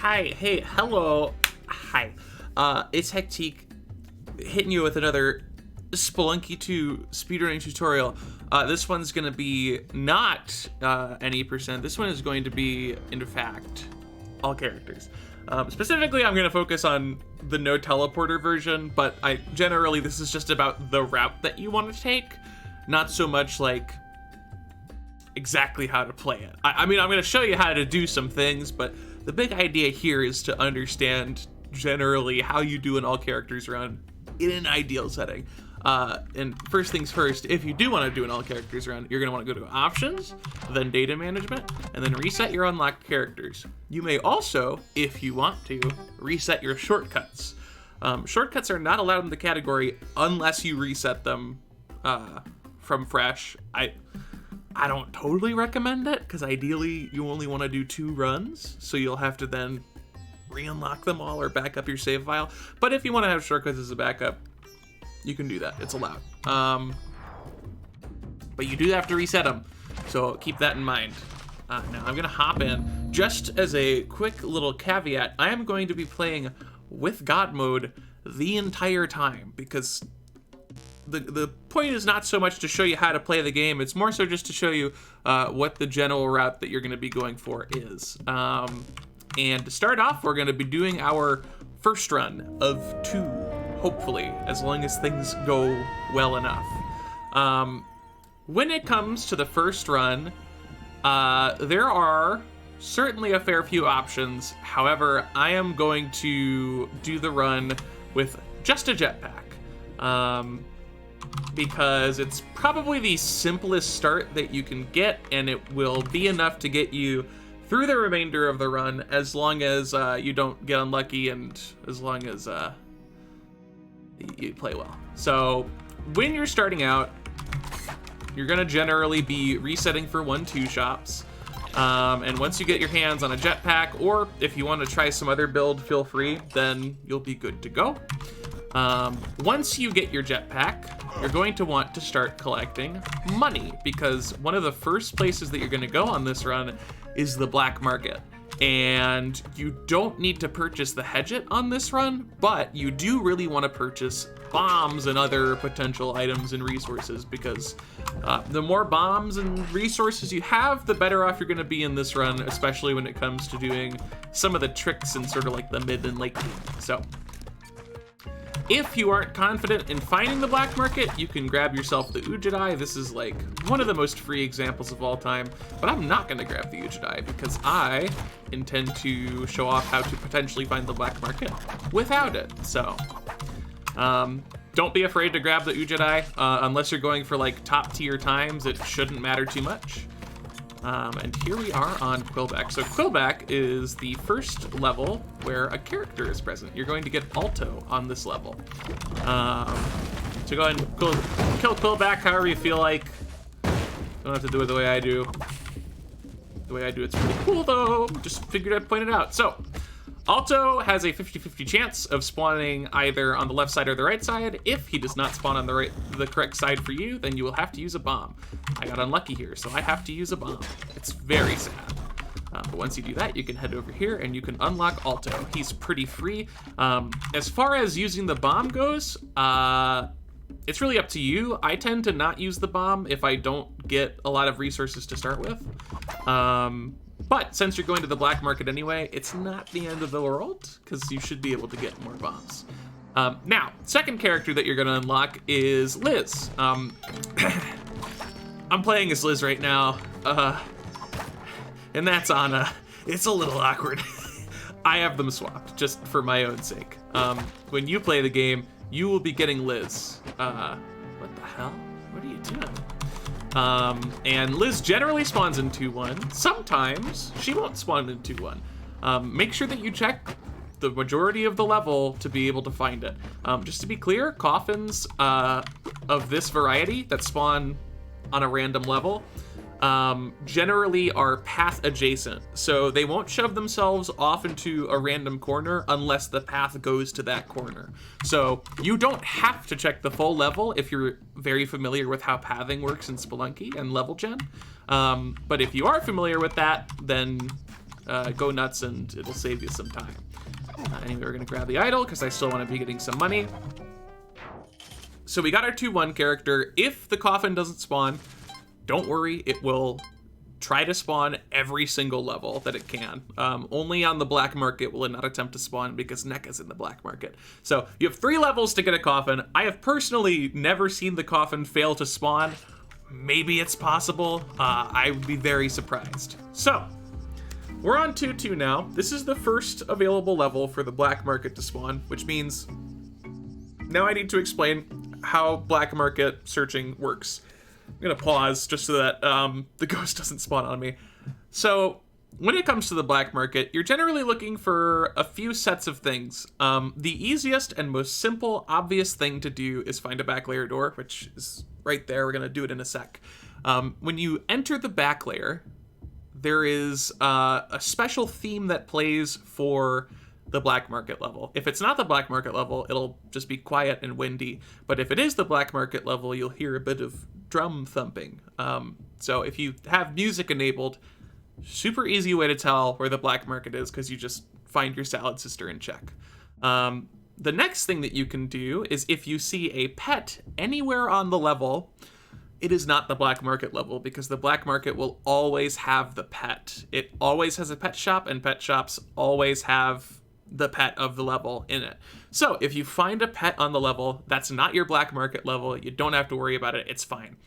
Hi, hey, hello, hi. It's Hectique hitting you with another Spelunky 2 speedrunning tutorial. This one's gonna be not any percent. This one is going to be, in fact, all characters. Specifically, I'm gonna focus on the no teleporter version, but generally this is just about the route that you want to take, not so much like exactly how to play it. I mean, I'm gonna show you how to do some things, but the big idea here is to understand generally how you do an all characters run in an ideal setting. And first things first, if you do want to do an all characters run, you're going to want to go to options, then data management, and then reset your unlocked characters. You may also, if you want to, reset your shortcuts. Shortcuts are not allowed in the category unless you reset them from fresh. I don't totally recommend it, because ideally you only want to do 2 runs, so you'll have to then re-unlock them all or back up your save file. But if you want to have shortcuts as a backup, you can do that. It's allowed. But you do have to reset them, so keep that in mind. Now I'm going to hop in. Just as a quick little caveat, I am going to be playing with God mode the entire time, because the point is not so much to show you how to play the game, it's more so just to show you what the general route that you're going to be going for is. And to start off, we're going to be doing our first run of 2, hopefully, as long as things go well enough. When it comes to the first run, there are certainly a fair few options. However, I am going to do the run with just a jetpack. Because it's probably the simplest start that you can get, and it will be enough to get you through the remainder of the run, as long as you don't get unlucky and as long as you play well. So when you're starting out, you're gonna generally be resetting for 1-2 shops. And once you get your hands on a jetpack, or if you want to try some other build, feel free, then you'll be good to go. Once you get your jetpack, you're going to want to start collecting money, because one of the first places that you're going to go on this run is the black market. And you don't need to purchase the Hedget on this run, but you do really want to purchase bombs and other potential items and resources, because the more bombs and resources you have, the better off you're going to be in this run, especially when it comes to doing some of the tricks in sort of like the mid and late game. So if you aren't confident in finding the black market, you can grab yourself the Ujadai. This is like one of the most free examples of all time, but I'm not going to grab the Ujadai because I intend to show off how to potentially find the black market without it. So don't be afraid to grab the Ujadai unless you're going for like top tier times. It shouldn't matter too much. And here we are on Quillback. So Quillback is the first level where a character is present. You're going to get Alto on this level. So go ahead and kill Quillback however you feel like. Don't have to do it the way I do. The way I do it's pretty cool though. Just figured I'd point it out. So Alto has a 50-50 chance of spawning either on the left side or the right side. If he does not spawn on the correct side for you, then you will have to use a bomb. I got unlucky here, so I have to use a bomb. It's very sad. But once you do that, you can head over here and you can unlock Alto. He's pretty free. As far as using the bomb goes, it's really up to you. I tend to not use the bomb if I don't get a lot of resources to start with. But since you're going to the black market anyway, it's not the end of the world, because you should be able to get more bombs. Now, second character that you're going to unlock is Liz. I'm playing as Liz right now, and that's Anna. It's a little awkward. I have them swapped, just for my own sake. When you play the game, you will be getting Liz. What the hell? What are you doing? And Liz generally spawns in 2-1. Sometimes she won't spawn in 2-1. Make sure that you check the majority of the level to be able to find it. Just to be clear, coffins of this variety that spawn on a random level generally are path adjacent. So they won't shove themselves off into a random corner unless the path goes to that corner. So you don't have to check the full level if you're very familiar with how pathing works in Spelunky and level gen. But if you are familiar with that, then go nuts and it'll save you some time. Anyway, we're gonna grab the idol because I still want to be getting some money. So we got our 2-1 character. If the coffin doesn't spawn, don't worry, it will try to spawn every single level that it can. Only on the black market will it not attempt to spawn because Nekka's in the black market. So you have 3 levels to get a coffin. I have personally never seen the coffin fail to spawn. Maybe it's possible. I would be very surprised. So we're on 2-2 now. This is the first available level for the black market to spawn, which means now I need to explain how black market searching works. I'm gonna pause just so that the ghost doesn't spawn on me. So when it comes to the black market, you're generally looking for a few sets of things. The easiest and most simple, obvious thing to do is find a back layer door, which is right there. We're gonna do it in a sec. When you enter the back layer, there is a special theme that plays for the black market level. If it's not the black market level, it'll just be quiet and windy. But if it is the black market level, you'll hear a bit of drum thumping. So if you have music enabled, super easy way to tell where the black market is because you just find your salad sister and check. The next thing that you can do is if you see a pet anywhere on the level, it is not the black market level because the black market will always have the pet. It always has a pet shop, and pet shops always have the pet of the level in it. So if you find a pet on the level, that's not your black market level. You don't have to worry about it. It's fine.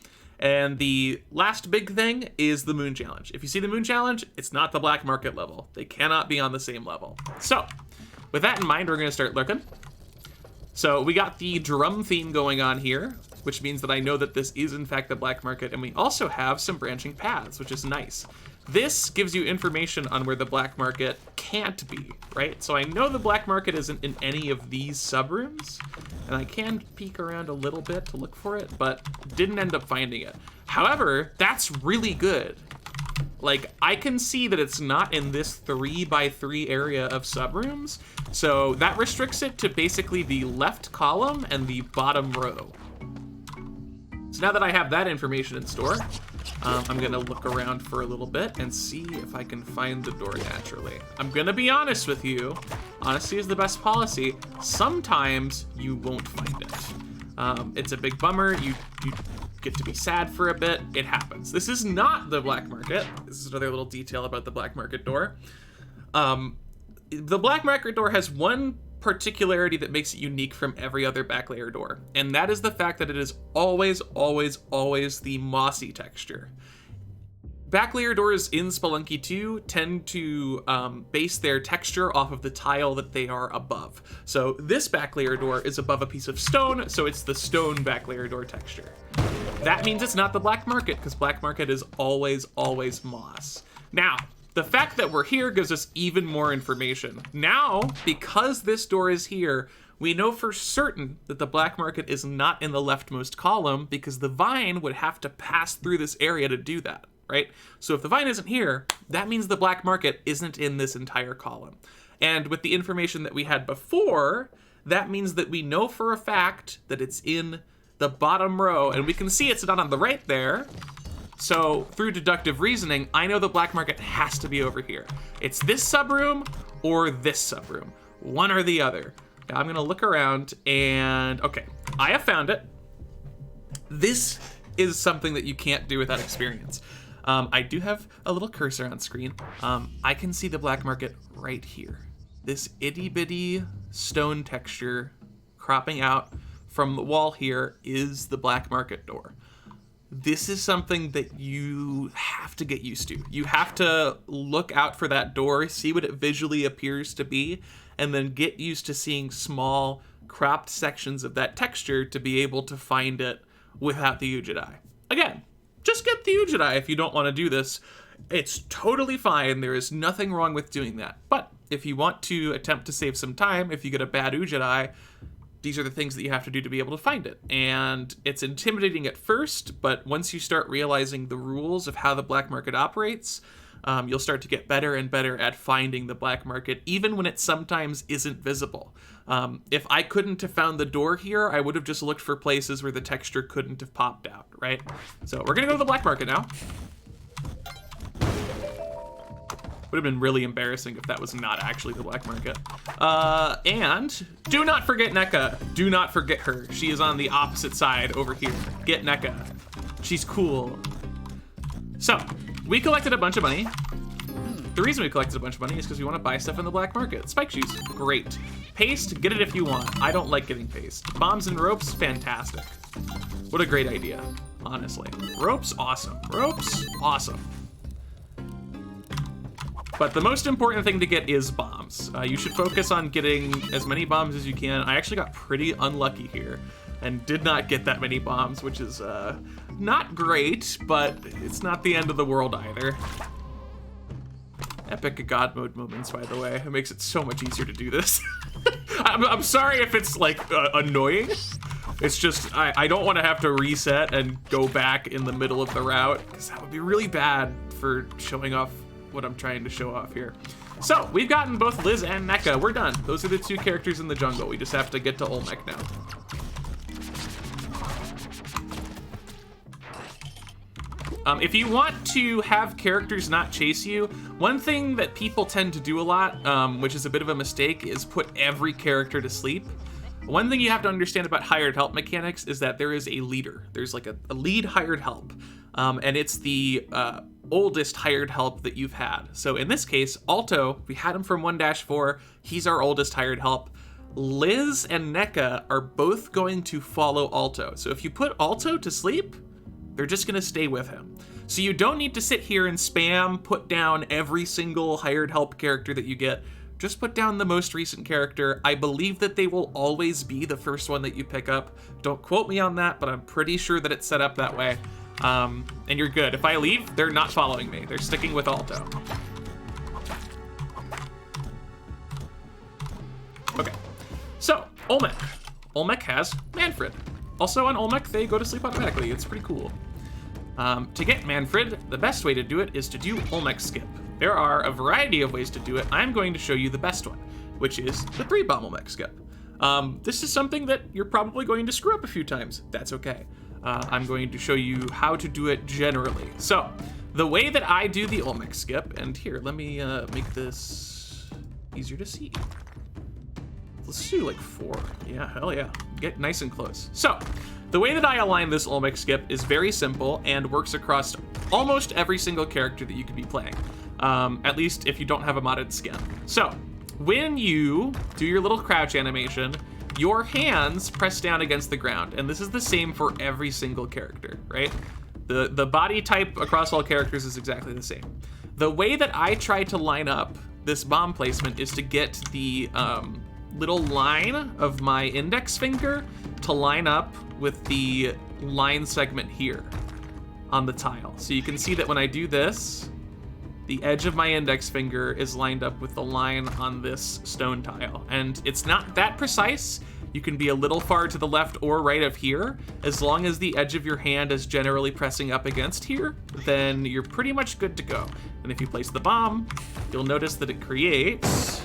And the last big thing is the moon challenge. If you see the moon challenge, it's not the black market level. They cannot be on the same level. So with that in mind, we're going to start looking. So we got the drum theme going on here, which means that I know that this is in fact the black market, and we also have some branching paths, which is nice. This gives you information on where the black market can't be, right? So I know the black market isn't in any of these subrooms, and I can peek around a little bit to look for it, but didn't end up finding it. However, that's really good. Like, I can see that it's not in this 3x3 area of subrooms, so that restricts it to basically the left column and the bottom row. So now that I have that information in store, I'm gonna look around for a little bit and see if I can find the door naturally. I'm gonna be honest with you. Honesty is the best policy. Sometimes you won't find it. It's a big bummer. You get to be sad for a bit. It happens. This is not the black market. This is another little detail about the black market door. The black market door has one particularity that makes it unique from every other back layer door, and that is the fact that it is always, always, always the mossy texture. Back layer doors in Spelunky 2 tend to base their texture off of the tile that they are above. So this back layer door is above a piece of stone, so it's the stone back layer door texture. That means it's not the black market, because black market is always, always moss. Now, the fact that we're here gives us even more information. Now, because this door is here, we know for certain that the black market is not in the leftmost column because the vine would have to pass through this area to do that, right? So if the vine isn't here, that means the black market isn't in this entire column. And with the information that we had before, that means that we know for a fact that it's in the bottom row, and we can see it's not on the right there. So through deductive reasoning, I know the black market has to be over here. It's this subroom or this subroom, one or the other. Now I'm gonna look around and, okay, I have found it. This is something that you can't do without experience. I do have a little cursor on screen. I can see the black market right here. This itty bitty stone texture cropping out from the wall here is the black market door. This is something that you have to get used to. You have to look out for that door, see what it visually appears to be, and then get used to seeing small cropped sections of that texture to be able to find it without the Ujit eye. Again, just get the Ujit eye if you don't want to do this. It's totally fine. There is nothing wrong with doing that. But if you want to attempt to save some time, if you get a bad Ujit eye, these are the things that you have to do to be able to find it. And it's intimidating at first, but once you start realizing the rules of how the black market operates, you'll start to get better and better at finding the black market, even when it sometimes isn't visible. If I couldn't have found the door here, I would have just looked for places where the texture couldn't have popped out, right? So we're gonna go to the black market now. What Would have been really embarrassing if that was not actually the black market. And do not forget Nekka. Do not forget her. She is on the opposite side over here. Get Nekka. She's cool. So, we collected a bunch of money. The reason we collected a bunch of money is because we want to buy stuff in the black market. Spike shoes, great. Paste, get it if you want. I don't like getting paste. Bombs and ropes, fantastic. What a great idea, honestly. Ropes, awesome. Ropes, awesome. But the most important thing to get is bombs. You should focus on getting as many bombs as you can. I actually got pretty unlucky here and did not get that many bombs, which is not great, but it's not the end of the world either. Epic God mode moments, by the way. It makes it so much easier to do this. I'm sorry if it's like annoying. It's just, I don't want to have to reset and go back in the middle of the route, because that would be really bad for showing off what I'm trying to show off here. So, we've gotten both Liz and Nekka. We're done. Those are the two characters in the jungle. We just have to get to Olmec now. If you want to have characters not chase you, one thing that people tend to do a lot, which is a bit of a mistake, is put every character to sleep. One thing you have to understand about hired help mechanics is that there is a leader. There's like a lead hired help, and it's the oldest hired help that you've had. So in this case, Alto, we had him from 1-4. He's our oldest hired help. Liz and Nekka are both going to follow Alto. So if you put Alto to sleep, they're just gonna stay with him. So you don't need to sit here and spam, put down every single hired help character that you get. Just put down the most recent character. I believe that they will always be the first one that you pick up. Don't quote me on that, but I'm pretty sure that it's set up that way. And you're good. If I leave, they're not following me. They're sticking with Alto. Okay, so Olmec. Olmec has Manfred. Also on Olmec, they go to sleep automatically. It's pretty cool. To get Manfred, the best way to do it is to do Olmec skip. There are a variety of ways to do it. I'm going to show you the best one, which is the 3-bomb Olmec skip. This is something that you're probably going to screw up a few times. That's okay. I'm going to show you how to do it generally. So, the way that I do the Olmec skip, and here, let me make this easier to see. Let's do like 4. Yeah, hell yeah. Get nice and close. So, the way that I align this Olmec skip is very simple and works across almost every single character that you could be playing. At least if you don't have a modded skin. So, when you do your little crouch animation, your hands press down against the ground, and this is the same for every single character, right? The body type across all characters is exactly the same. The way that I try to line up this bomb placement is to get the little line of my index finger to line up with the line segment here on the tile. So you can see that when I do this, the edge of my index finger is lined up with the line on this stone tile. And it's not that precise. You can be a little far to the left or right of here. As long as the edge of your hand is generally pressing up against here, then you're pretty much good to go. And if you place the bomb, you'll notice that it creates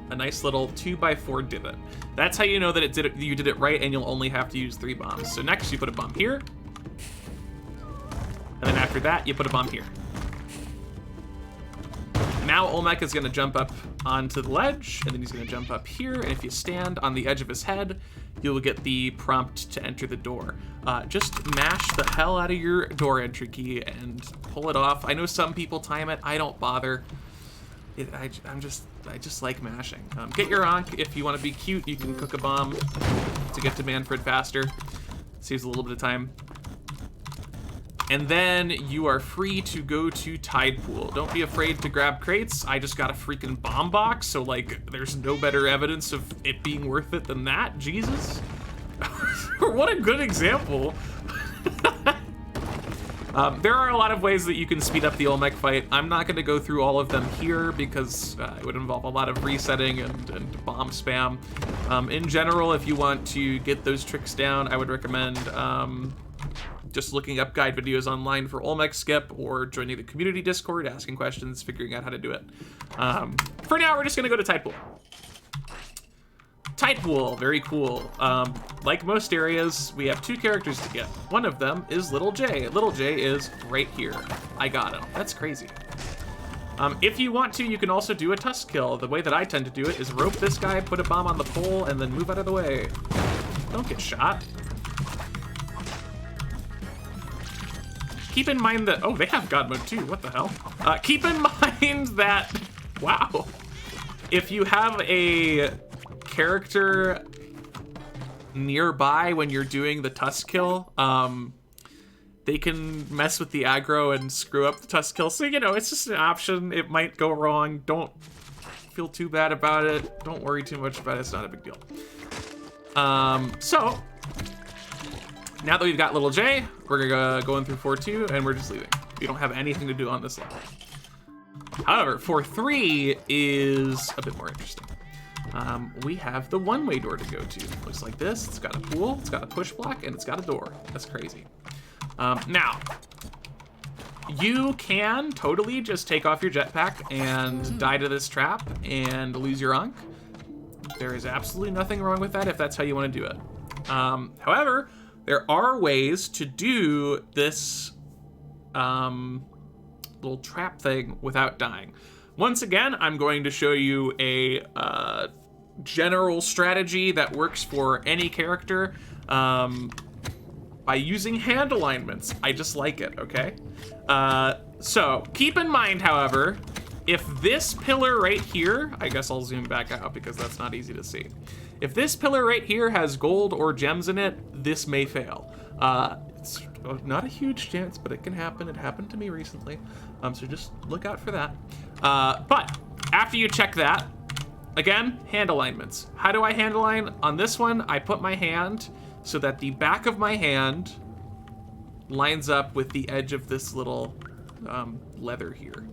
a nice little 2x4 divot. That's how you know that you did it right, and you'll only have to use 3 bombs. So next you put a bomb here, and then after that you put a bomb here. Now Olmec is gonna jump up onto the ledge, and then he's gonna jump up here, and if you stand on the edge of his head, you will get the prompt to enter the door. Just mash the hell out of your door entry key and pull it off. I know some people time it, I don't bother. I just like mashing. Get your Ankh. If you want to be cute, you can cook a bomb to get to Manfred faster. Saves a little bit of time. And then you are free to go to Tide Pool. Don't be afraid to grab crates. I just got a freaking bomb box, so like there's no better evidence of it being worth it than that. Jesus. What a good example. There are a lot of ways that you can speed up the Olmec fight. I'm not going to go through all of them here because it would involve a lot of resetting and bomb spam. In general, if you want to get those tricks down, I would recommend just looking up guide videos online for Olmec skip or joining the community Discord, asking questions, figuring out how to do it. For now, we're just going to go to Tide Pool. Tide Pool, very cool. Like most areas, we have 2 characters to get. One of them is Little J. Little J is right here. I got him. That's crazy. If you want to, you can also do a tusk kill. The way that I tend to do it is rope this guy, put a bomb on the pole, and then move out of the way. Don't get shot. Keep in mind that, oh, they have God mode too, what the hell? Keep in mind that, wow, if you have a character nearby when you're doing the tusk kill, they can mess with the aggro and screw up the tusk kill. So, you know, it's just an option. It might go wrong. Don't feel too bad about it. Don't worry too much about it. It's not a big deal. So, now that we've got little J, we're going through 4-2, and we're just leaving. We don't have anything to do on this level. However, 4-3 is a bit more interesting. We have the one-way door to go to. Looks like this. It's got a pool, it's got a push block, and it's got a door. That's crazy. Now, you can totally just take off your jetpack and die to this trap and lose your unk. There is absolutely nothing wrong with that if that's how you want to do it. However, there are ways to do this little trap thing without dying. Once again, I'm going to show you a general strategy that works for any character by using hand alignments. I just like it, okay? So keep in mind, however, if this pillar right here, I guess I'll zoom back out because that's not easy to see. If this pillar right here has gold or gems in it, this may fail. It's not a huge chance, but it can happen. It happened to me recently. So just look out for that. But after you check that, again, hand alignments. How do I hand align? On this one, I put my hand so that the back of my hand lines up with the edge of this little leather here.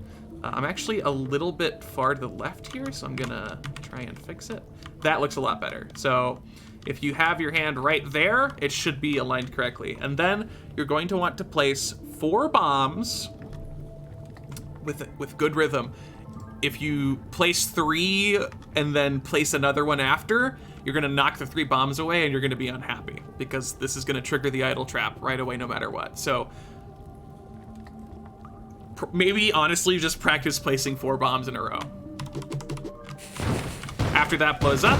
I'm actually a little bit far to the left here, so I'm gonna try and fix it. That looks a lot better. So if you have your hand right there, it should be aligned correctly. And then you're going to want to place 4 bombs with good rhythm. If you place 3 and then place another one after, you're gonna knock the 3 bombs away and you're gonna be unhappy because this is gonna trigger the idle trap right away no matter what. So maybe honestly just practice placing 4 bombs in a row. After that blows up,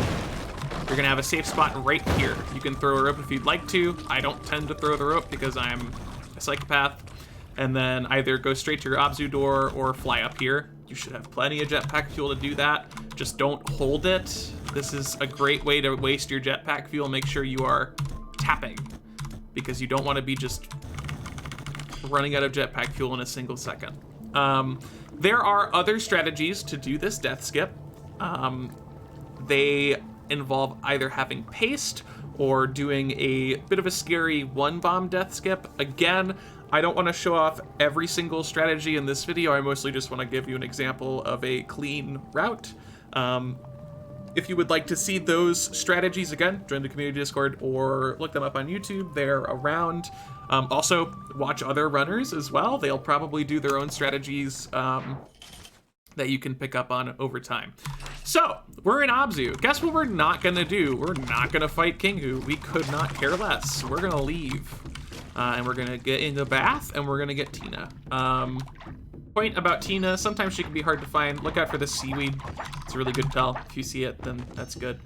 you're gonna have a safe spot right here. You can throw a rope if you'd like to. I don't tend to throw the rope because I'm a psychopath. And then either go straight to your Abzu door or fly up here. You should have plenty of jetpack fuel to do that. Just don't hold it. This is a great way to waste your jetpack fuel. Make sure you are tapping because you don't want to be just running out of jetpack fuel in a single second. There are other strategies to do this death skip. They involve either having paste or doing a bit of a scary 1-bomb death skip. Again, I don't want to show off every single strategy in this video. I mostly just want to give you an example of a clean route. If you would like to see those strategies, again, join the community Discord or look them up on YouTube. They're around. Also, watch other runners as well. They'll probably do their own strategies that you can pick up on over time. So, we're in Abzu. Guess what we're not gonna do? We're not gonna fight Kingu. We could not care less. We're gonna leave. And we're gonna get in the bath and we're gonna get Tina. Point about Tina, sometimes she can be hard to find. Look out for the seaweed. It's a really good tell. If you see it, then that's good.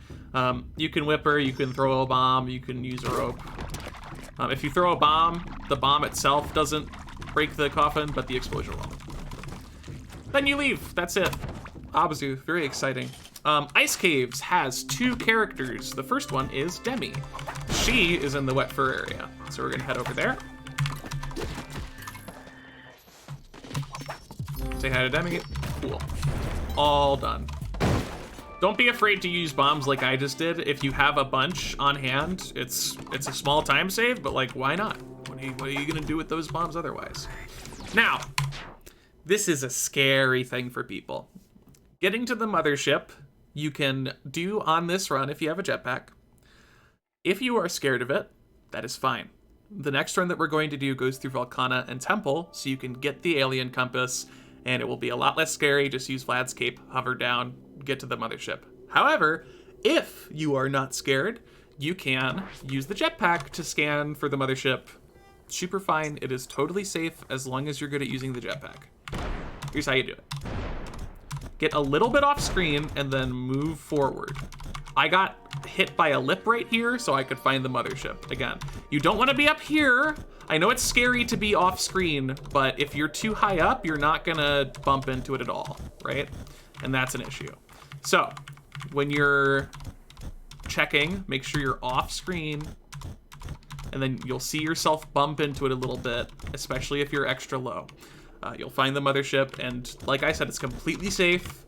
You can whip her, you can throw a bomb, you can use a rope. If you throw a bomb, the bomb itself doesn't break the coffin, but the explosion will. Then you leave, that's it. Abzu, very exciting. Ice Caves has 2 characters. The first one is Demi. She is in the wet fur area. So we're gonna head over there. Say hi to Demi. Cool. All done. Don't be afraid to use bombs like I just did. If you have a bunch on hand, it's a small time save, but like, why not? What are you gonna do with those bombs otherwise? Now, this is a scary thing for people. Getting to the mothership, you can do on this run if you have a jetpack. If you are scared of it, that is fine. The next run that we're going to do goes through Volcana and Temple, so you can get the alien compass, and it will be a lot less scary. Just use Vlad's cape, hover down, get to the mothership. However, if you are not scared, you can use the jetpack to scan for the mothership. Super fine. It is totally safe as long as you're good at using the jetpack. Here's how you do it. get a little bit off screen, and then move forward. I got hit by a lip right here, so I could find the mothership. Again, you don't want to be up here. I know it's scary to be off screen, but if you're too high up, you're not gonna bump into it at all, right? And that's an issue. So when you're checking, make sure you're off screen, and then you'll see yourself bump into it a little bit, especially if you're extra low. You'll find the mothership, and like I said, it's completely safe.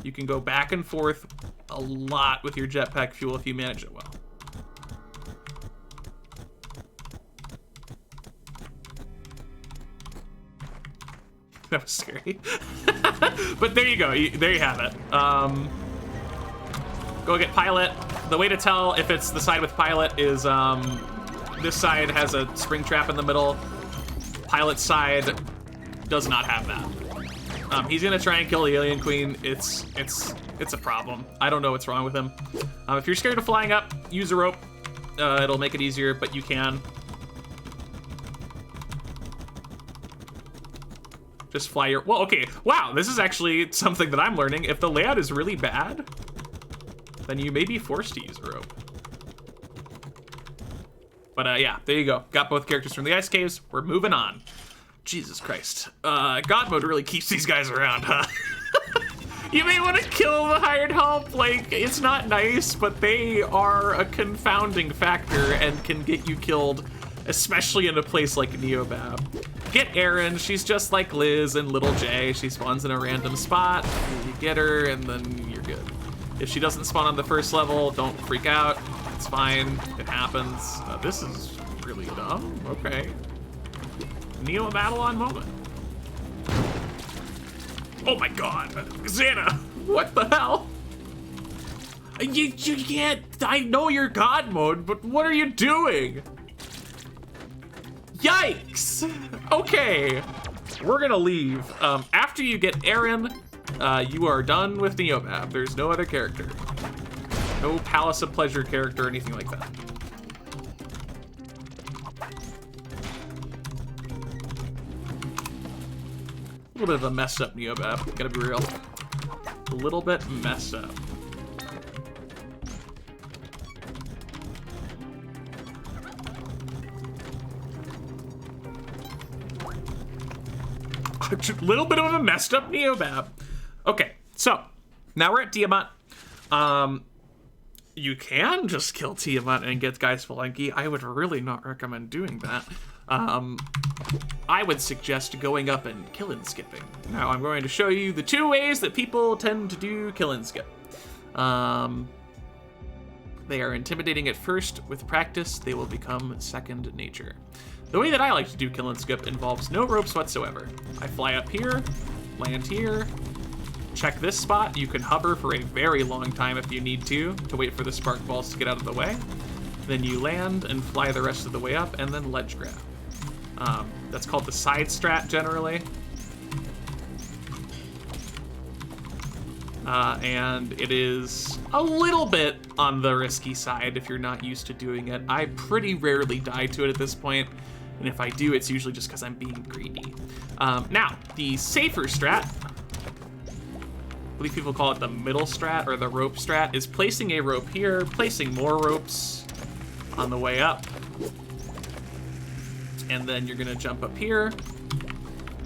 You can go back and forth a lot with your jetpack fuel if you manage it well. That was scary. But there you go. There you have it. Go get Pilot. The way to tell if it's the side with Pilot is this side has a spring trap in the middle. Pilot's side does not have that. He's gonna try and kill the alien queen. It's a problem. I don't know what's wrong with him. If you're scared of flying up, use a rope. It'll make it easier, but you can. Just fly your, well, okay. Wow, this is actually something that I'm learning. If the layout is really bad, then you may be forced to use a rope. But yeah, there you go. Got both characters from the ice caves. We're moving on. Jesus Christ. God mode really keeps these guys around, huh? You may want to kill the hired help. Like, it's not nice, but they are a confounding factor and can get you killed, especially in a place like Neobab. Get Airyn. She's just like Liz and Little J. She spawns in a random spot. You get her, and then you're good. If she doesn't spawn on the first level, don't freak out. It's fine. It happens. This is really dumb. Okay. Neo Babylon moment. Oh my god. Xana, what the hell? You can't, I know you're God mode, but what are you doing? Yikes. Okay, we're gonna leave. After you get Airyn, you are done with Neobab. There's no other character. No Palace of Pleasure character or anything like that. A little bit of a messed up Neobab, gotta be real. A little bit messed up. A little bit of a messed up Neobab. Okay, so now we're at Tiamat. You can just kill Tiamat and get Guy Spelunky. I would really not recommend doing that. I would suggest going up and Qilin Skipping. Now I'm going to show you the 2 ways that people tend to do Qilin Skip. They are intimidating at first. With practice, they will become second nature. The way that I like to do Qilin Skip involves no ropes whatsoever. I fly up here, land here, check this spot. You can hover for a very long time if you need to wait for the spark balls to get out of the way. Then you land and fly the rest of the way up and then ledge grab. That's called the side strat generally. And it is a little bit on the risky side if you're not used to doing it. I pretty rarely die to it at this point, and if I do, it's usually just because I'm being greedy. Now, the safer strat, I believe people call it the middle strat or the rope strat, is placing a rope here, placing more ropes on the way up, and then you're gonna jump up here,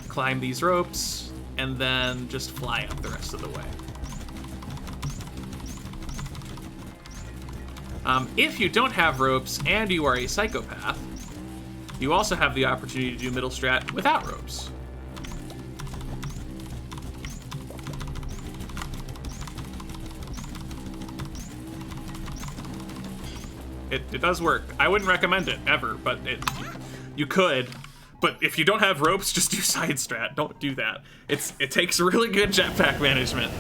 climb these ropes, and then just fly up the rest of the way. If you don't have ropes and you are a psychopath, you also have the opportunity to do middle strat without ropes. It does work. I wouldn't recommend it ever, but you could. But if you don't have ropes, just do side strat. Don't do that. It takes really good jetpack management.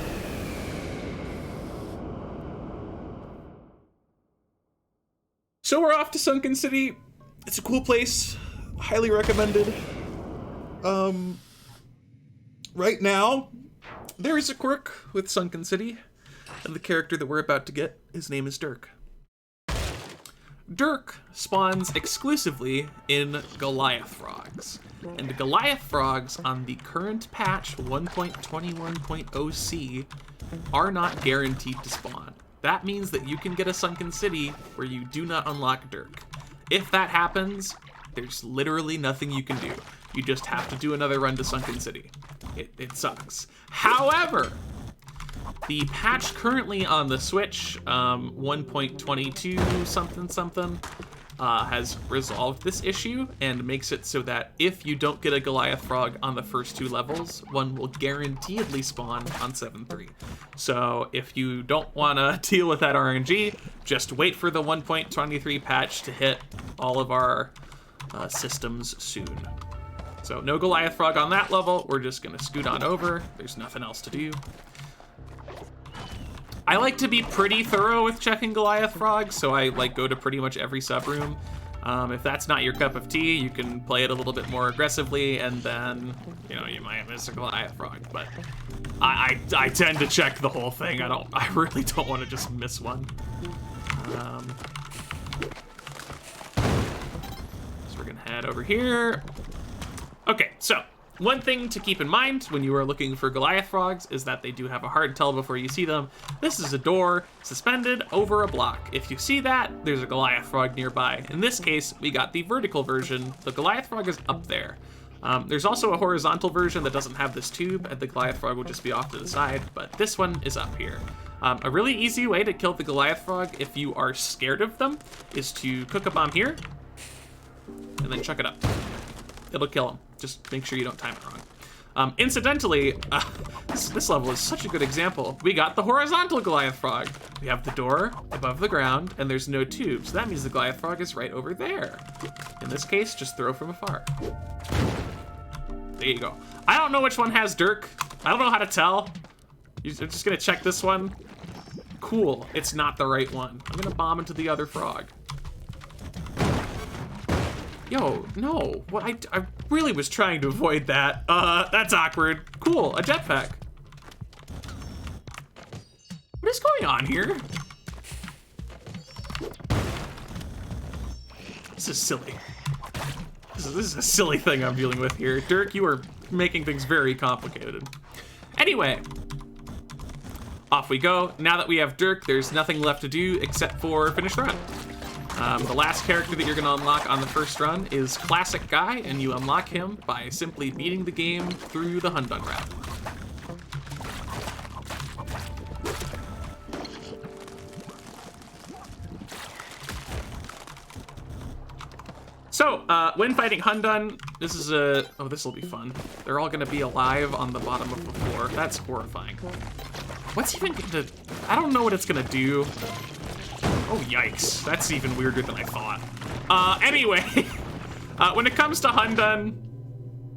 So we're off to Sunken City. It's a cool place. Highly recommended. Right now, there is a quirk with Sunken City, and the character that we're about to get, his name is Dirk. Dirk spawns exclusively in Goliath frogs. And the Goliath frogs on the current patch 1.21.0c are not guaranteed to spawn. That means that you can get a sunken city where you do not unlock Dirk. If that happens, there's literally nothing you can do. You just have to do another run to Sunken City. It sucks. However, the patch currently on the Switch, 1.22 something, has resolved this issue and makes it so that if you don't get a Goliath frog on the first 2 levels, one will guaranteedly spawn on 7.3. So if you don't want to deal with that RNG, just wait for the 1.23 patch to hit all of our systems soon. So no Goliath frog on that level. We're just gonna scoot on over. There's nothing else to do. I like to be pretty thorough with checking Goliath frogs, so I like go to pretty much every subroom. If that's not your cup of tea, you can play it a little bit more aggressively, and then you might miss a Goliath frog. But I tend to check the whole thing. I really don't want to just miss one. So we're gonna head over here. Okay, so one thing to keep in mind when you are looking for Goliath frogs is that they do have a hard tell before you see them. This is a door suspended over a block. If you see that, there's a Goliath frog nearby. In this case, we got the vertical version. The Goliath frog is up there. There's also a horizontal version that doesn't have this tube, and the Goliath frog will just be off to the side, but this one is up here. A really easy way to kill the Goliath frog if you are scared of them is to cook a bomb here, and then chuck it up. It'll kill him. Just make sure you don't time it wrong. Incidentally, this level is such a good example. We got the horizontal Goliath frog. We have the door above the ground, and there's no tube, so that means the Goliath frog is right over there. In this case, just throw from afar. There you go. I don't know which one has Dirk. I don't know how to tell. You're just gonna check this one. Cool, it's not the right one. I'm gonna bomb into the other frog. Yo, no, what I really was trying to avoid that. That's awkward. Cool, a jetpack. What is going on here? This is silly. This is a silly thing I'm dealing with here. Dirk, you are making things very complicated. Anyway, off we go. Now that we have Dirk, there's nothing left to do except for finish the run. The last character that you're going to unlock on the first run is Classic Guy, and you unlock him by simply beating the game through the Hundun route. So, when fighting Hundun, this is oh, this will be fun. They're all going to be alive on the bottom of the floor. That's horrifying. What's even going to... I don't know what it's going to do. Oh, yikes. That's even weirder than I thought. Anyway, when it comes to Hundun,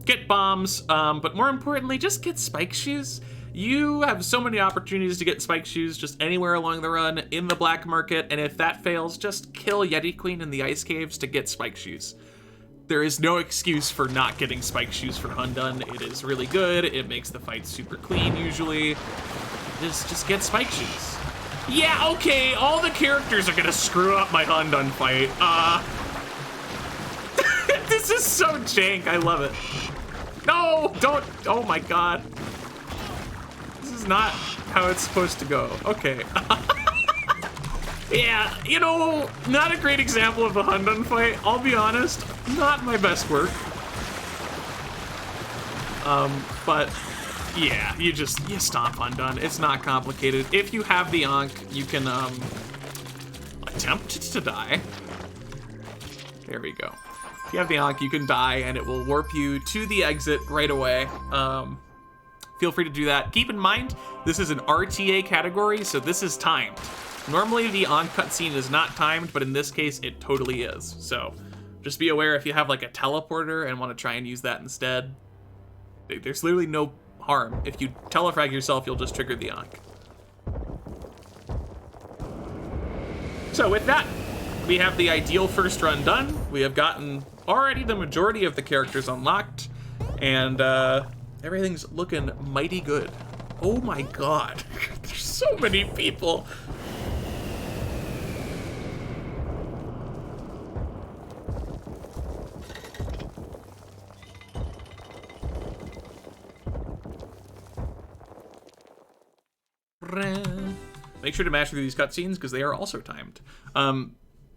get bombs, but more importantly, just get spike shoes. You have so many opportunities to get spike shoes just anywhere along the run in the black market, and if that fails, just kill Yeti Queen in the ice caves to get spike shoes. There is no excuse for not getting spike shoes for Hundun. It is really good. It makes the fight super clean usually. Just get spike shoes. Yeah, okay, all the characters are gonna screw up my Hundun fight. This is so jank, I love it. No, don't, oh my god. This is not how it's supposed to go. Okay. Yeah, not a great example of a Hundun fight, I'll be honest. Not my best work. But yeah, you stomp Hundun. It's not complicated. If you have the Ankh, you can attempt to die. There we go. If you have the Ankh, you can die, and it will warp you to the exit right away. Feel free to do that. Keep in mind, this is an RTA category, so this is timed. Normally, the Ankh cutscene is not timed, but in this case, it totally is. So just be aware if you have like a teleporter and want to try and use that instead. There's literally no harm. If you telefrag yourself, you'll just trigger the Ankh. So with that, we have the ideal first run done. We have gotten already the majority of the characters unlocked, and everything's looking mighty good. Oh my god, there's so many people. Make sure to mash through these cutscenes because they are also timed.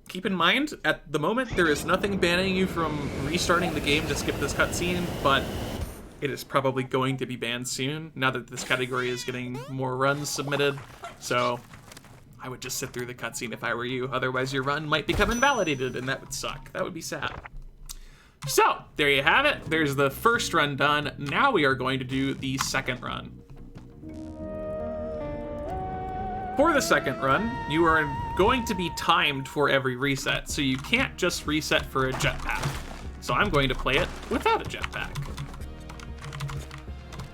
Keep in mind, at the moment, there is nothing banning you from restarting the game to skip this cutscene, but it is probably going to be banned soon, now that this category is getting more runs submitted. So I would just sit through the cutscene if I were you. Otherwise, your run might become invalidated, and that would suck. That would be sad. So there you have it. There's the first run done. Now we are going to do the second run. For the second run, you are going to be timed for every reset, so you can't just reset for a jetpack. So I'm going to play it without a jetpack.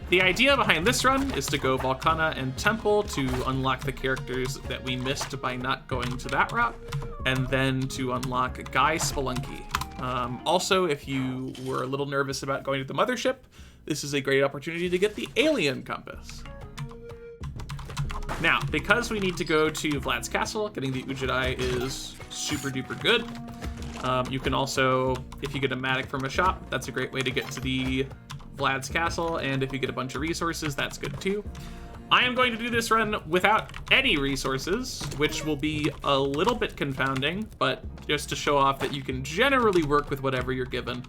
The idea behind this run is to go Volcana and Temple to unlock the characters that we missed by not going to that route, and then to unlock Guy Spelunky. Also, if you were a little nervous about going to the Mothership, this is a great opportunity to get the Alien Compass. Now, because we need to go to Vlad's castle, getting the Ujidai is super duper good. You can also, if you get a Matic from a shop, that's a great way to get to the Vlad's castle, and if you get a bunch of resources, that's good too. I am going to do this run without any resources, which will be a little bit confounding, but just to show off that you can generally work with whatever you're given.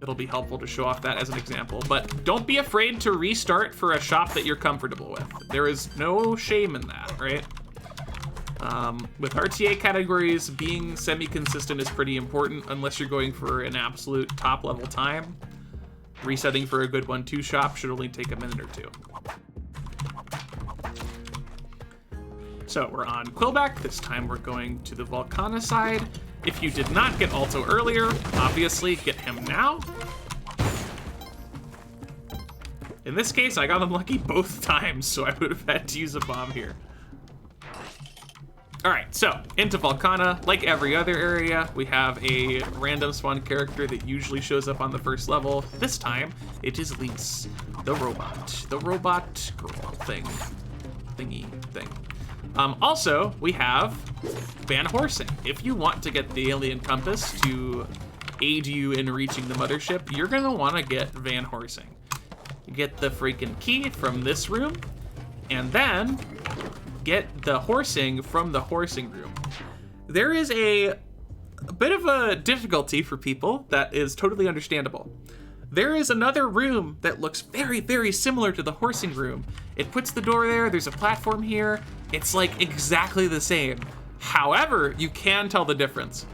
It'll be helpful to show off that as an example, but don't be afraid to restart for a shop that you're comfortable with. There is no shame in that, right? With RTA categories, being semi-consistent is pretty important unless you're going for an absolute top-level time. Resetting for a good 1-2 shop should only take a minute or two. So we're on Quillback. This time we're going to the Volcana side. If you did not get Alto earlier, obviously get him now. In this case, I got unlucky both times, so I would have had to use a bomb here. All right, so into Volcana. Like every other area, we have a random spawn character that usually shows up on the first level. This time, it is LISE, the robot girl thingy thing. Also, we have Van Horsing. If you want to get the Alien Compass to aid you in reaching the Mothership, you're gonna wanna get Van Horsing. You get the freaking key from this room, and then get the horsing from the horsing room. There is a bit of a difficulty for people that is totally understandable. There is another room that looks very, very similar to the horsing room. It puts the door there, there's a platform here. It's like exactly the same. However, you can tell the difference.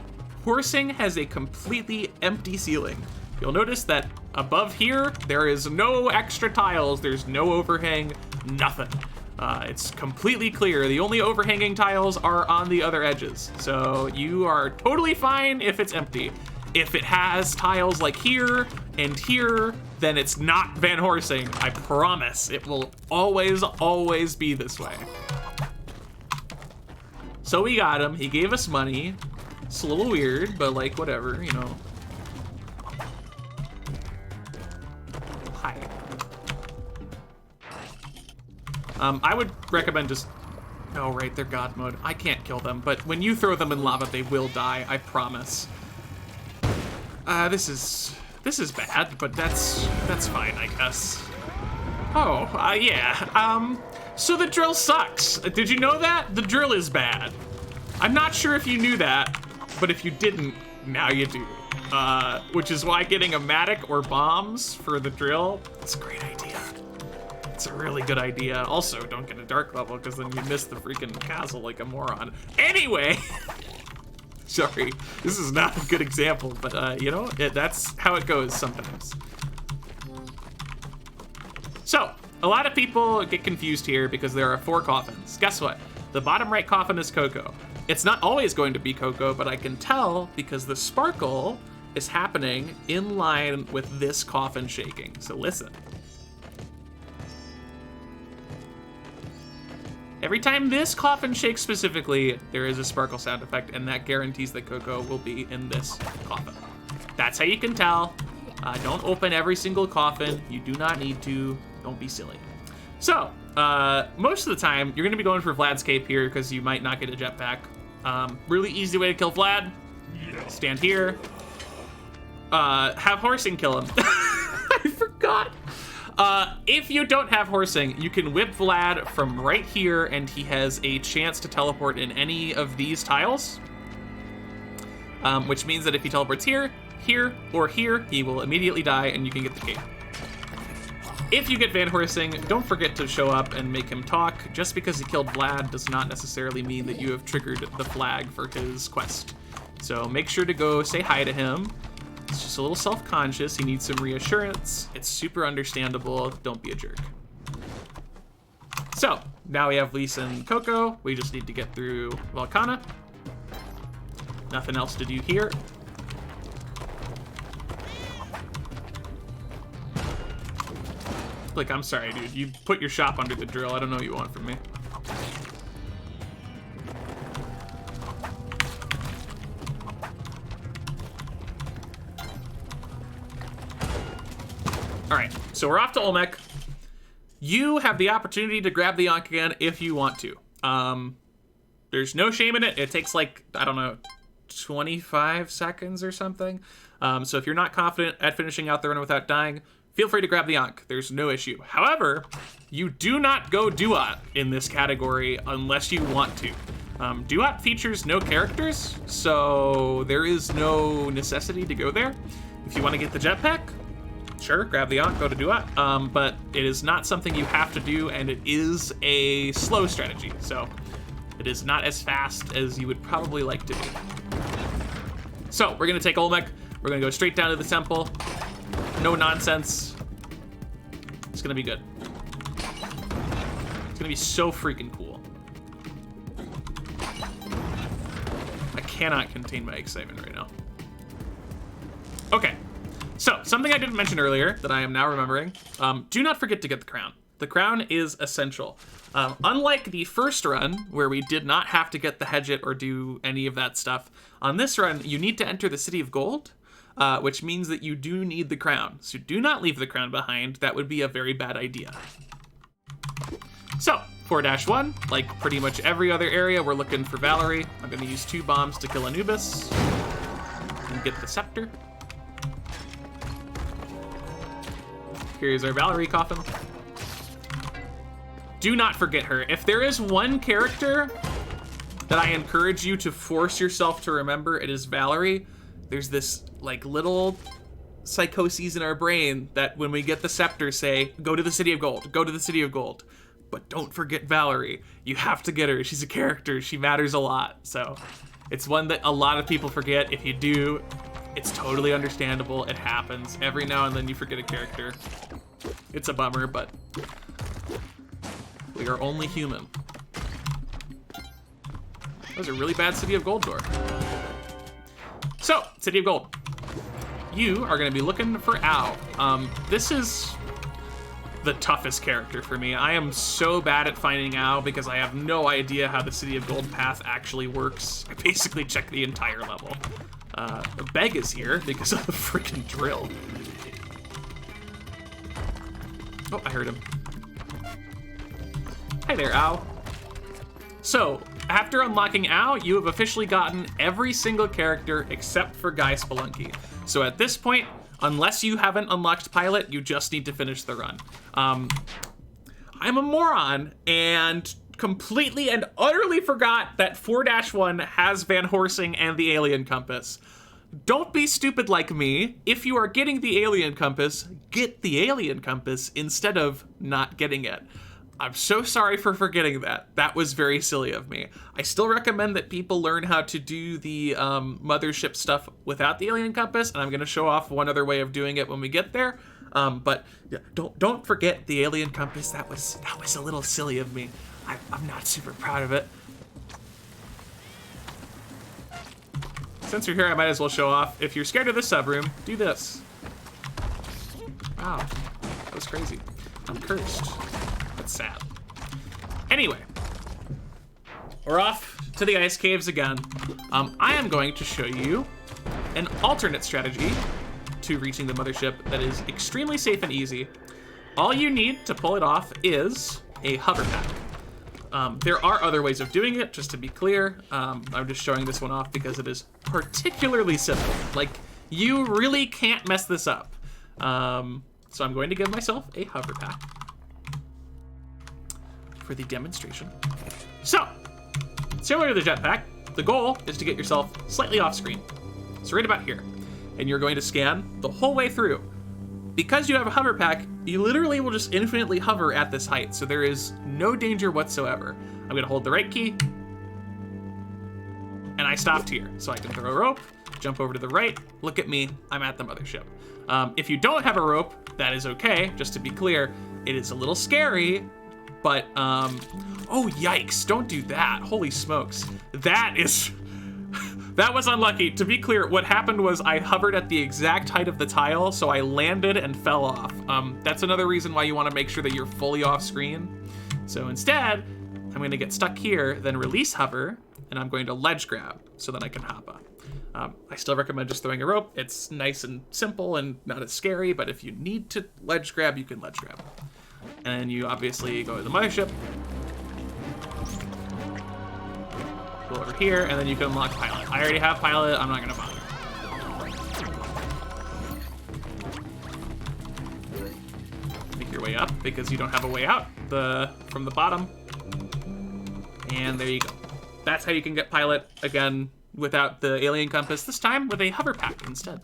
Horsing has a completely empty ceiling. You'll notice that above here, there is no extra tiles, there's no overhang, nothing. It's completely clear. The only overhanging tiles are on the other edges. So you are totally fine if it's empty. If it has tiles like here and here, then it's not Van Horsing. I promise. It will always, always be this way. So we got him. He gave us money. It's a little weird, but like whatever, you know. Hi. I would recommend just... Oh, right, they're God mode. I can't kill them, but when you throw them in lava, they will die. I promise. This is bad, but that's fine, I guess. Oh, yeah. So the drill sucks. Did you know that? The drill is bad. I'm not sure if you knew that, but if you didn't, now you do. Which is why getting a Matic or bombs for the drill, it's a great idea. It's a really good idea. Also, don't get a dark level, because then you miss the freaking castle like a moron. Anyway! Sorry, this is not a good example, but you know, that's how it goes sometimes. So, a lot of people get confused here because there are 4 coffins. Guess what? The bottom right coffin is Coco. It's not always going to be Coco, but I can tell because the sparkle is happening in line with this coffin shaking. So listen. Every time this coffin shakes specifically, there is a sparkle sound effect, and that guarantees that Coco will be in this coffin. That's how you can tell. Don't open every single coffin. You do not need to. Don't be silly. So, most of the time, you're going to be going for Vlad's cape here because you might not get a jetpack. Really easy way to kill Vlad. Stand here. Have Horsing kill him. I forgot. If you don't have horsing, you can whip Vlad from right here, and he has a chance to teleport in any of these tiles. Which means that if he teleports here, here, or here, he will immediately die, and you can get the key. If you get Van Horsing, don't forget to show up and make him talk. Just because he killed Vlad does not necessarily mean that you have triggered the flag for his quest. So make sure to go say hi to him. He's just a little self-conscious. He needs some reassurance. It's super understandable. Don't be a jerk. So now we have LISE and Coco. We just need to get through Volcana. Nothing else to do here. Like, I'm sorry, dude. You put your shop under the drill. I don't know what you want from me. All right, so we're off to Olmec. You have the opportunity to grab the Ankh again if you want to. There's no shame in it. It takes like, I don't know, 25 seconds or something. So if you're not confident at finishing out the run without dying, feel free to grab the Ankh. There's no issue. However, you do not go Duat in this category unless you want to. Duat features no characters, so there is no necessity to go there. If you want to get the jetpack, sure, grab the Ankh, go to Duat. But it is not something you have to do, and it is a slow strategy. So it is not as fast as you would probably like to be. So we're gonna take Olmec. We're gonna go straight down to the temple. No nonsense. It's gonna be good. It's gonna be so freaking cool. I cannot contain my excitement right now. Okay, so something I didn't mention earlier that I am now remembering. Do not forget to get the crown. The crown is essential. Unlike the first run, where we did not have to get the Hedget or do any of that stuff, on this run, you need to enter the City of Gold, which means that you do need the crown. So do not leave the crown behind. That would be a very bad idea. So, 4-1, like pretty much every other area, we're looking for Valerie. I'm gonna use 2 bombs to kill Anubis and get the scepter. Here's our Valerie coffin. Do not forget her. If there is one character that I encourage you to force yourself to remember, it is Valerie. There's this like little psychoses in our brain that when we get the scepter say, go to the City of Gold, go to the City of Gold. But don't forget Valerie. You have to get her. She's a character. She matters a lot. So it's one that a lot of people forget. If you do, it's totally understandable. It happens. Every now and then you forget a character. It's a bummer, but we are only human. That was a really bad City of Gold door. So, City of Gold. You are gonna be looking for Ao. This is the toughest character for me. I am so bad at finding Ao because I have no idea how the City of Gold path actually works. I basically checked the entire level. Beg is here because of the freaking drill. Oh, I heard him. Hi there, Ao. So, after unlocking Ao, you have officially gotten every single character except for Guy Spelunky. So at this point, unless you haven't unlocked Pilot, you just need to finish the run. I'm a moron and completely and utterly forgot that 4-1 has Van Horsing and the Alien Compass. Don't be stupid like me. If you are getting the Alien Compass, get the Alien Compass instead of not getting it. I'm so sorry for forgetting that. That was very silly of me. I still recommend that people learn how to do the Mothership stuff without the Alien Compass, and I'm going to show off one other way of doing it when we get there. But yeah, don't forget the Alien Compass. That was a little silly of me. I'm not super proud of it. Since you're here, I might as well show off. If you're scared of the subroom, do this. Wow, that was crazy. I'm cursed. That's sad. Anyway, we're off to the ice caves again. I am going to show you an alternate strategy to reaching the mothership that is extremely safe and easy. All you need to pull it off is a hoverpack. There are other ways of doing it, just to be clear. I'm just showing this one off because it is particularly simple. Like, you really can't mess this up. So I'm going to give myself a Hoverpack for the demonstration. So, similar to the jetpack, the goal is to get yourself slightly off screen. So right about here. And you're going to scan the whole way through. Because you have a Hoverpack, you literally will just infinitely hover at this height, so there is no danger whatsoever. I'm gonna hold the right key, and I stopped here. So I can throw a rope, jump over to the right, look at me, I'm at the mothership. If you don't have a rope, that is okay. Just to be clear, it is a little scary, but, oh yikes, don't do that. Holy smokes. That was unlucky. To be clear, what happened was I hovered at the exact height of the tile, so I landed and fell off. That's another reason why you want to make sure that you're fully off screen. So instead, I'm going to get stuck here, then release hover, and I'm going to ledge grab so that I can hop up. I still recommend just throwing a rope. It's nice and simple and not as scary, but if you need to ledge grab, you can ledge grab. And you obviously go to the mothership, go over here, and then you can unlock pilot. I already have pilot, I'm not gonna bother. Make your way up because you don't have a way out from the bottom. And there you go. That's how you can get pilot, again, without the alien compass, this time with a Hoverpack instead.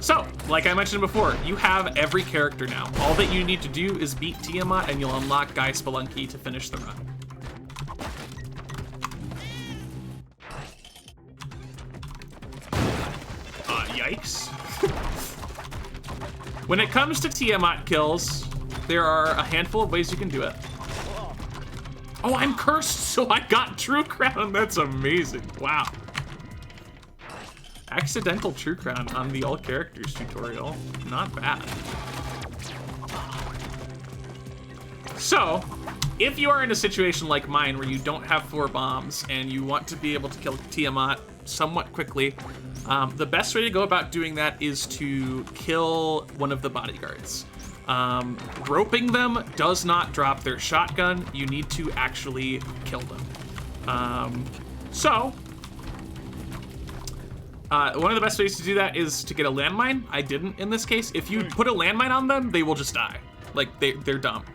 So, like I mentioned before, you have every character now. All that you need to do is beat Tiamat and you'll unlock Guy Spelunky to finish the run. Yikes. When it comes to Tiamat kills, there are a handful of ways you can do it. Oh, I'm cursed, so I got True Crown. That's amazing. Wow. Accidental True Crown on the All Characters tutorial. Not bad. So, if you are in a situation like mine where you don't have 4 bombs and you want to be able to kill Tiamat somewhat quickly, the best way to go about doing that is to kill one of the bodyguards. Roping them does not drop their shotgun. You need to actually kill them. One of the best ways to do that is to get a landmine. I didn't in this case. If you put a landmine on them, they will just die. Like, they're dumb.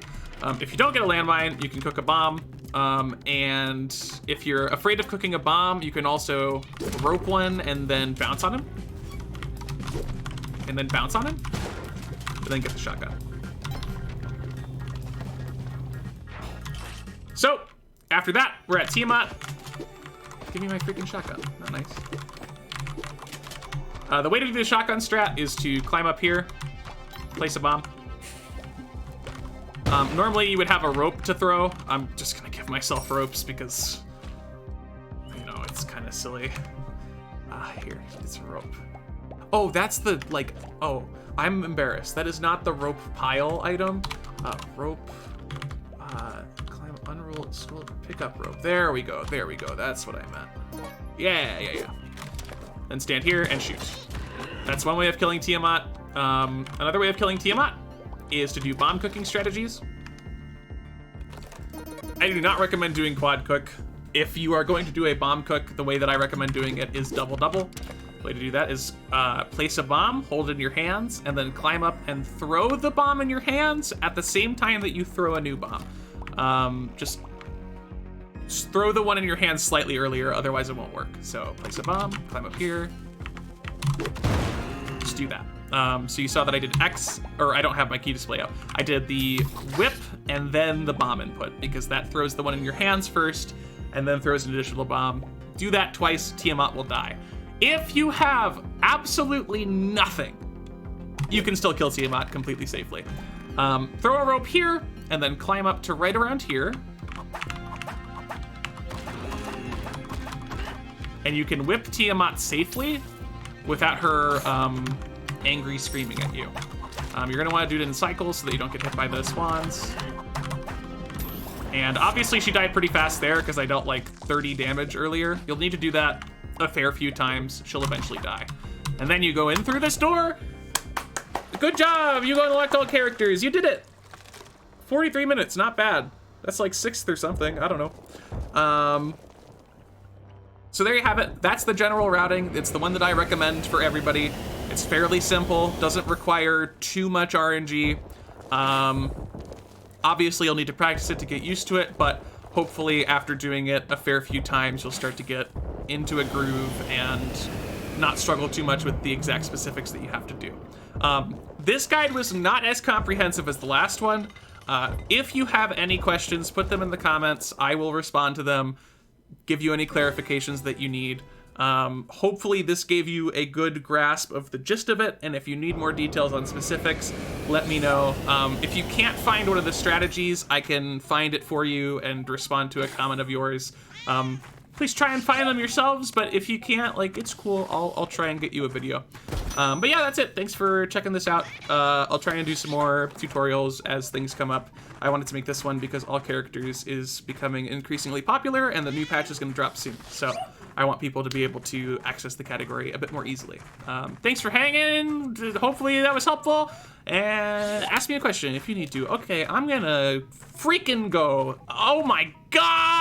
If you don't get a landmine, you can cook a bomb. And if you're afraid of cooking a bomb, you can also rope one and then bounce on him. And then bounce on him. And then get the shotgun. So, after that, we're at Tiamat. Give me my freaking shotgun. Not nice. The way to do the shotgun strat is to climb up here, place a bomb. Normally you would have a rope to throw. I'm just gonna give myself ropes because, you know, it's kind of silly. Here, it's a rope. Oh, that's the, like, oh, I'm embarrassed. That is not the rope pile item. Rope, climb, unroll, scroll, pick up rope. There we go, that's what I meant. Yeah. Then stand here and shoot. That's one way of killing Tiamat. Another way of killing Tiamat is to do bomb cooking strategies. I do not recommend doing quad cook. If you are going to do a bomb cook, the way that I recommend doing it is double-double. The way to do that is place a bomb, hold it in your hands, and then climb up and throw the bomb in your hands at the same time that you throw a new bomb. Just throw the one in your hands slightly earlier, otherwise it won't work. So place a bomb, climb up here. Just do that. So you saw that I did X, or I don't have my key display up. I did the whip and then the bomb input because that throws the one in your hands first and then throws an additional bomb. Do that twice, Tiamat will die. If you have absolutely nothing, you can still kill Tiamat completely safely. Throw a rope here and then climb up to right around here. And you can whip Tiamat safely without her angry screaming at you. You're gonna wanna do it in cycles so that you don't get hit by the swans. And obviously she died pretty fast there because I dealt like 30 damage earlier. You'll need to do that a fair few times. She'll eventually die. And then you go in through this door. Good job, you go unlock all characters, you did it. 43 minutes, not bad. That's like 6th or something, I don't know. So there you have it. That's the general routing. It's the one that I recommend for everybody. It's fairly simple, doesn't require too much RNG. Obviously, you'll need to practice it to get used to it, but hopefully after doing it a fair few times, you'll start to get into a groove and not struggle too much with the exact specifics that you have to do. This guide was not as comprehensive as the last one. If you have any questions, put them in the comments. I will respond to them, give you any clarifications that you need. Hopefully this gave you a good grasp of the gist of it, and if you need more details on specifics, let me know. If you can't find one of the strategies, I can find it for you and respond to a comment of yours. Please try and find them yourselves, but if you can't, like, it's cool. I'll try and get you a video. But yeah, that's it. Thanks for checking this out. I'll try and do some more tutorials as things come up. I wanted to make this one because All Characters is becoming increasingly popular, and the new patch is going to drop soon. So I want people to be able to access the category a bit more easily. Thanks for hanging. Hopefully that was helpful. And ask me a question if you need to. Okay, I'm gonna freaking go. Oh my God!